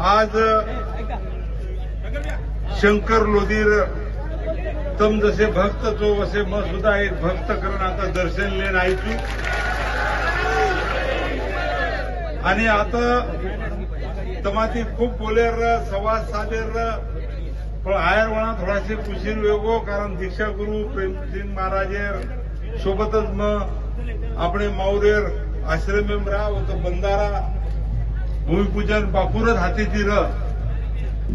आज शंकर लोधीर तम जसे भक्त जो वसे म सुद्धा एक भक्त करून आता दर्शन लेन आयचू आणि आता तमाती खूप बोलेर संवाद साधेर पण आयर वणा थोडासे उशीर वेगो कारण दीक्षा गुरु प्रेमसिंग महाराजेर सोबतच मग આપણે मावरेर आश्रम में राह तो बंधारा भूमिपूजन बापूरच हातीची र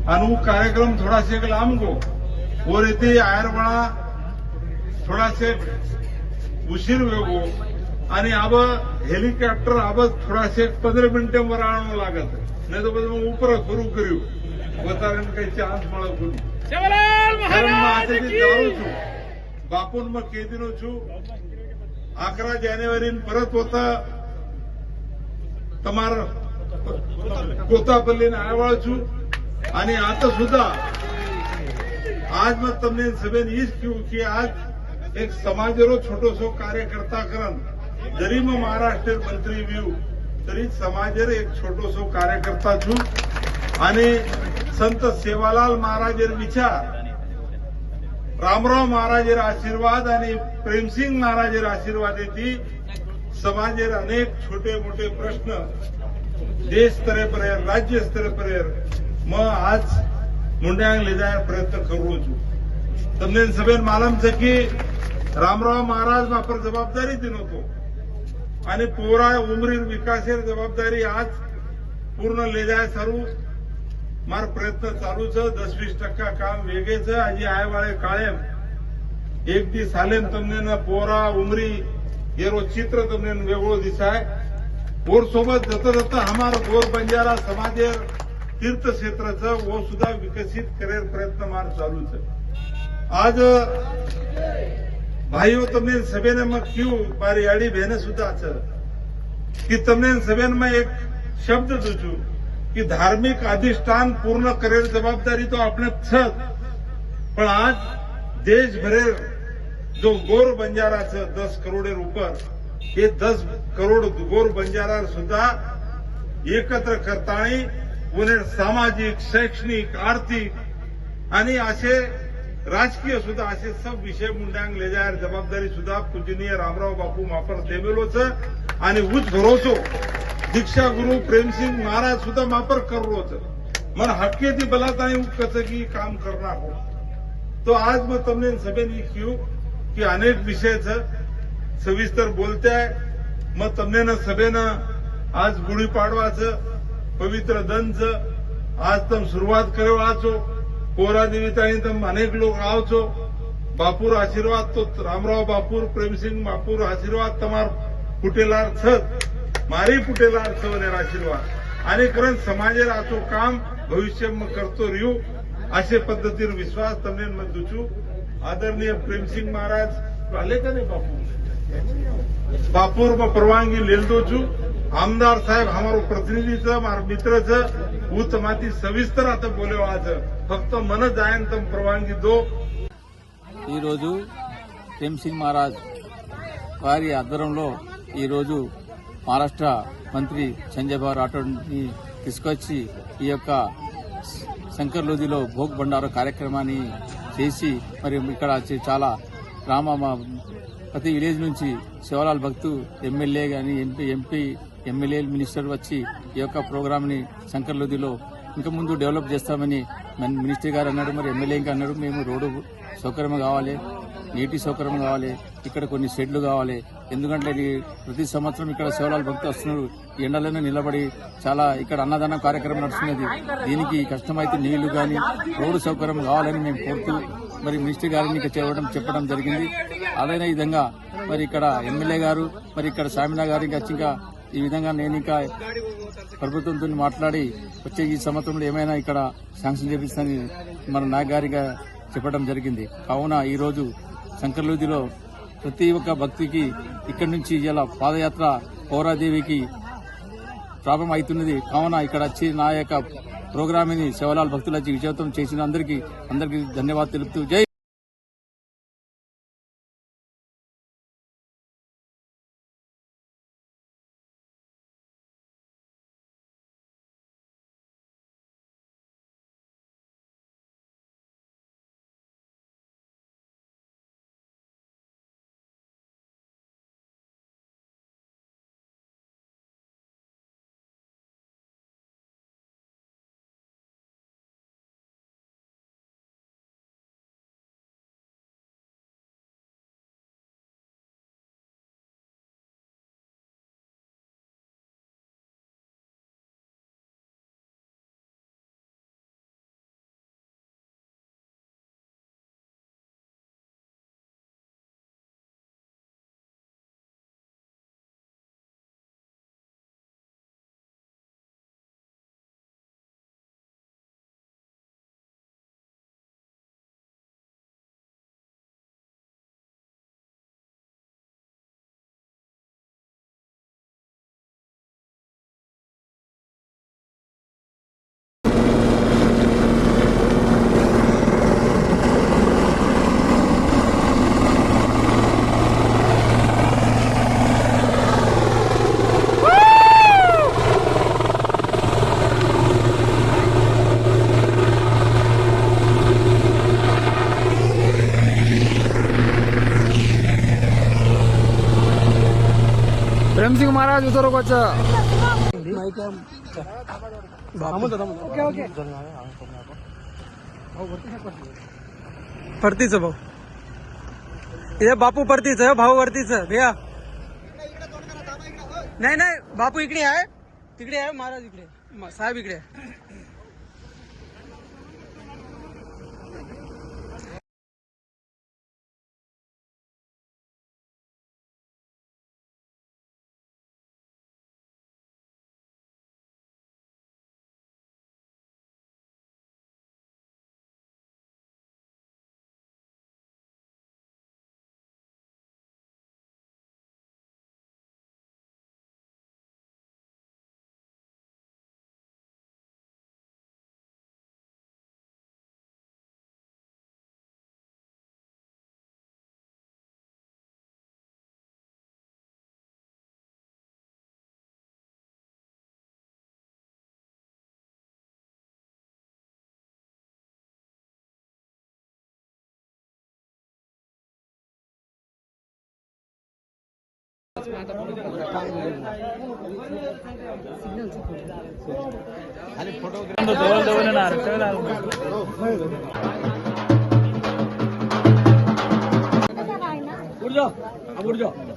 आणि कार्यक्रम थोडासे लांब गो और इथे आयरवणा थोडासे उशीर वेगो आणि अब हेलिकॉप्टर अब थोडासे 15 मिनिटे वर आणू लागत नाही तो मग ऊपर सुरू करू बतारण काही चान्स મળે कोणी दारू છું બાપુન માં કેદીનો છું 11 જાન્યુઆરી પરત હોતા તમારા कोतापल्लीने आवाळ છું आणि आता सुद्धा आज मग તમને સબેન ઈજ क्यों की आज एक समाजेरो छोटोसो कार्यकर्ता करण जरी मग महाराष्ट्र मंत्री व्यू तरी समाजेर एक छोटोसो कार्यकर्ता છું आणि संत सेवालाल महाराजेर विचार रामराव महाराजेर आशीर्वाद आणि प्रेमसिंग महाराजेर आशीर्वाद येती समाजेर अनेक छोटे मोठे प्रश्न देश स्तरेपर्यंत राज्य स्तरेपर्यंत मग आज मुंड्यांग ले जाय प्रयत्न करू છું તમને સબેન માલમ છે કે રામરાવ મહારાજ માપર જવાબદારી દીનો હતો અને પોરા ઉમરીર વિકાસેર જવાબદારી आज पूर्ण ले जाय સારું માર પ્રયત્ન ચાલુ છે 10-20% કામ વેગે છે આજે આયવાળે કાળેમ એક દી સાલેમ તમને ના પોરા ઉમરી એરો ચિત્ર તમને વેગળો દિસાય और सोबत जता जता हमारा गोर बंजारा समाजेर तीर्थ क्षेत्राचं वो सुद्धा विकसित करेल प्रयत्न मार चालू છે आज भाईओ તમને સબેને માં क्यों મારી આડી બહેને સુદ્धा છે कि તમને સબેનમાં એક શબ્દ દઉં છું कि धार्मिक अधिष्ठान पूर्ण करेल जबाबदारी तो આપણે છે પણ आज देशभरेर जो गोर बंजारा છે 10 करोडेर ઉપર ये 10 करोड गोर बंजारा सुद्धा एकत्र करताना उन्हें सामाजिक शैक्षणिक आर्थिक आणि असे राजकीय सुद्धा असे सब विषय मुंड्यांग ले जाय जबाबदारी सुद्धा पूजनीय रामराव बापू मापर देवेलोच आणि उच भरोसो दीक्षा गुरु प्रेमसिंग महाराज सुद्धा मापर करलोच मन हक्केती बलातानी कसं काम करणार हो तो आज मग તમને સબેની क्यों की अनेक विषय सविस्तर बोलताय मग તમને સબેના आज गुढीपाडवाचं पवित्र दनचं आज तम सुरुवात करेव आचो कोरा देवीतानी तम अनेक लोक आवचो बापूर आशीर्वाद तो रामराव बापूर प्रेमसिंग बापूर आशीर्वाद तमार फुटेलार छत मारी फुटेलार छवनेर आशीर्वाद आणि कारण समाजेर आचो काम भविष्य में करतो रियो अशे पद्धतीर विश्वास तमने मत दुचू आदरणीय प्रेमसिंग महाराज आले का नाही बापूर में परवानगी लेल दो छू आमदार साहेब हमारो प्रतिनिधी मार मित्र वो तमाती सविस्तर आता बोले आज फक्त मन जायन तम परवानगी दो ఈ రోజు ప్రేమ్సింగ్ మహారాజ్ వారి ఆధ్వర్యంలో ఈ రోజు మహారాష్ట్ర మంత్రి సంజయ్ బాబు రాఠోడ్ని తీసుకొచ్చి ఈ యొక్క శంకర్ లోధిలో భోగ్ బండారు కార్యక్రమాన్ని చేసి మరి ఇక్కడ చాలా గ్రామ ప్రతి విలేజ్ నుంచి శివలాల్ భక్తు ఎమ్మెల్యే గాని ఎంపీ ఎమ్మెల్యే మినిస్టర్ వచ్చి ఈ యొక్క ప్రోగ్రామ్ ని శంకర్ లోధిలో ఇంకా ముందు డెవలప్ చేస్తామని మినిస్టర్ గారు అన్నాడు మరి ఎమ్మెల్యే ఇంకా అన్నాడు మేము రోడ్డు సౌకర్యం కావాలి నీటి సౌకర్యం కావాలి ఇక్కడ కొన్ని షెడ్లు కావాలి ఎందుకంటే ప్రతి సంవత్సరం ఇక్కడ శివలాల్ భక్తు వస్తున్నారు ఎండలోనే నిలబడి చాలా ఇక్కడ అన్నదానం కార్యక్రమం నడుస్తున్నది దీనికి కష్టమైతే నీళ్లు కానీ రోడ్డు సౌకర్యం కావాలని మేము కోరుతూ మరి మినిస్టర్ గారిని చెప్పడం జరిగింది అదే విధంగా మరి ఇక్కడ ఎమ్మెల్యే గారు మరి ఇక్కడ సామినా గారు ఇంకా ఈ విధంగా నేను ఇంకా ప్రభుత్వంతో మాట్లాడి వచ్చే ఈ సంవత్సరంలో ఏమైనా ఇక్కడ శాంక్షన్ చేపిస్తానని మన నాయక్ గారిగా చెప్పడం జరిగింది కావున ఈ రోజు శంకర్ లోధిలో ప్రతి ఒక్క భక్తికి ఇక్కడి నుంచి ఇలా పాదయాత్ర పౌరాదేవికి ప్రారంభం అవుతున్నది కావున ఇక్కడ వచ్చి నా యొక్క ప్రోగ్రామ్ని శివలాల్ భక్తులు వచ్చి విజయవంతం చేసిన అందరికీ ధన్యవాదాలు తెలుపుతూ జై महाराज उधर को अच्छा परतीच भाऊ हे बापू परतीच भाऊ वरतीच भैया नाही नाही बापू इकडे आहे तिकडे आहे महाराज इकडे साहेब इकडे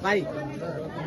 भाई